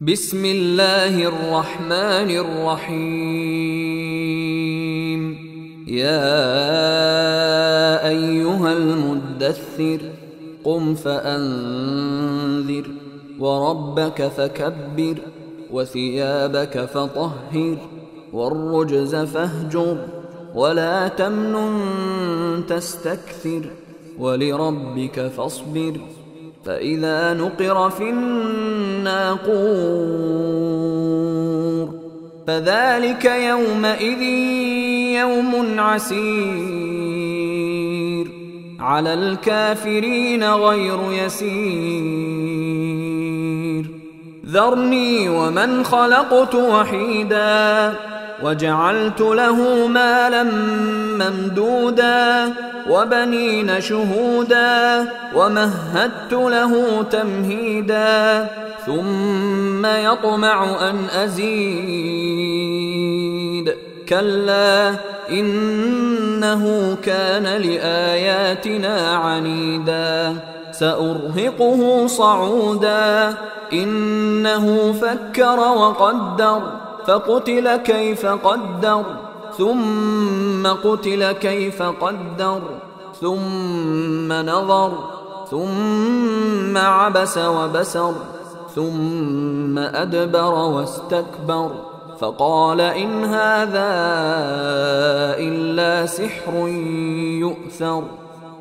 بسم الله الرحمن الرحيم. يا أيها المدثر قم فأنذر وربك فكبر وثيابك فطهر والرجز فاهجر ولا تمنن تستكثر ولربك فاصبر فإذا نقر في الناقور فذلك يومئذ يوم عسير على الكافرين غير يسير. ذرني ومن خلقت وحيدا وجعلت له مالا ممدودا وبنين شهودا ومهدت له تمهيدا ثم يطمع أن أزيد كلا إنه كان لآياتنا عنيدا سأرهقه صعودا إنه فكر وقدر فقتل كيف قدر ثم قتل كيف قدر ثم نظر ثم عبس وبسر ثم أدبر واستكبر فقال إن هذا إلا سحر يؤثر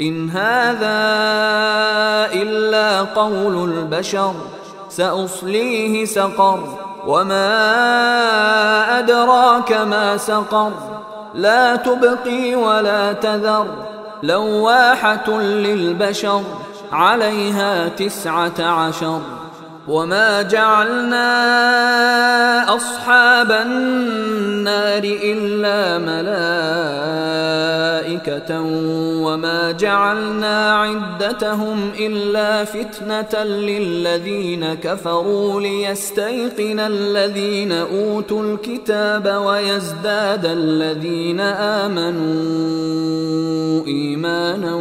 إن هذا إلا قول البشر سأصليه سقر وما أدراك ما سقر لا تبقي ولا تذر لواحة للبشر عليها 19 وما جعلنا أصحاب النار إلا ملائكة وما جعلنا عدتهم إلا فتنة للذين كفروا ليستيقن الذين أوتوا الكتاب ويزداد الذين آمنوا إيمانا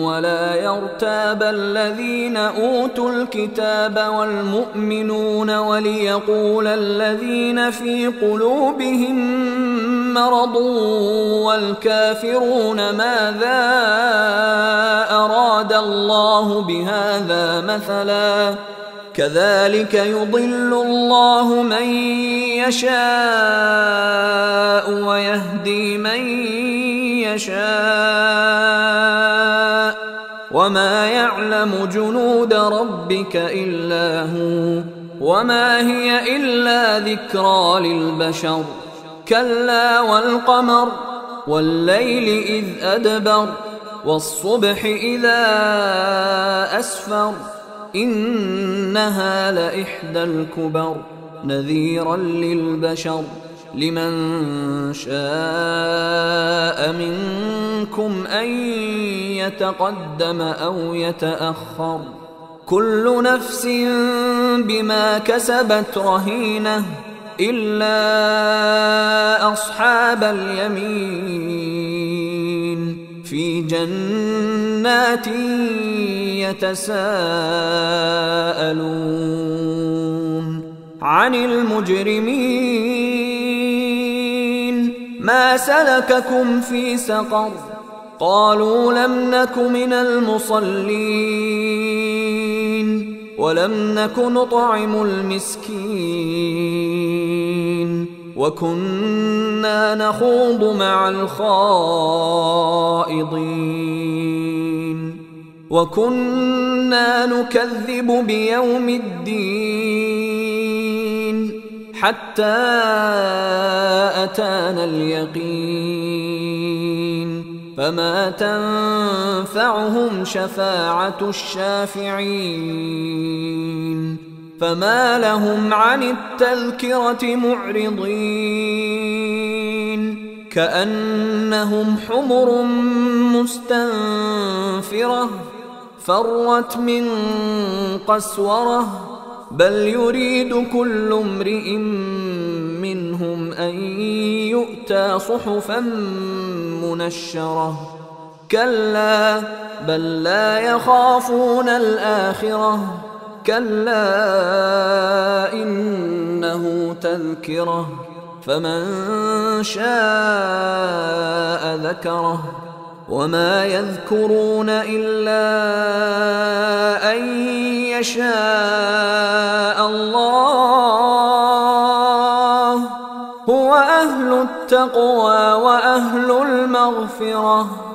ولا يرتاب الذين أوتوا الكتاب والمؤمنون وليقول الذين في قلوبهم مرض والكافرون ماذا أراد الله بهذا مثلا كذلك يضل الله من يشاء ويهدي من يشاء وما يعلم جنود ربك إلا هو وما هي إلا ذكرى للبشر كلا والقمر والليل إذ أدبر والصبح إذا أسفر إنها لإحدى الكبر نذيرا للبشر لمن شاء منكم أن يتقدم أو يتأخر كل نفس بما كسبت رهينة إلا أصحاب اليمين في جنات يتساءلون عن المجرمين ما سلككم في سقر قالوا لم نك من المصلين ولم نك نطعم المسكين وكنا نخوض مع الخائضين وكنا نكذب بيوم الدين حتى أتانا اليقين فما تنفعهم شفاعة الشافعين فما لهم عن التذكرة معرضين كأنهم حمر مستنفرة فرت من قسورة بل يريد كل امرئ منهم أن يؤتى صحفا منشرة كلا بل لا يخافون الآخرة كلا تذكرة فمن شاء ذكره وما يذكرون إلا أن يشاء الله هو أهل التقوى وأهل المغفرة.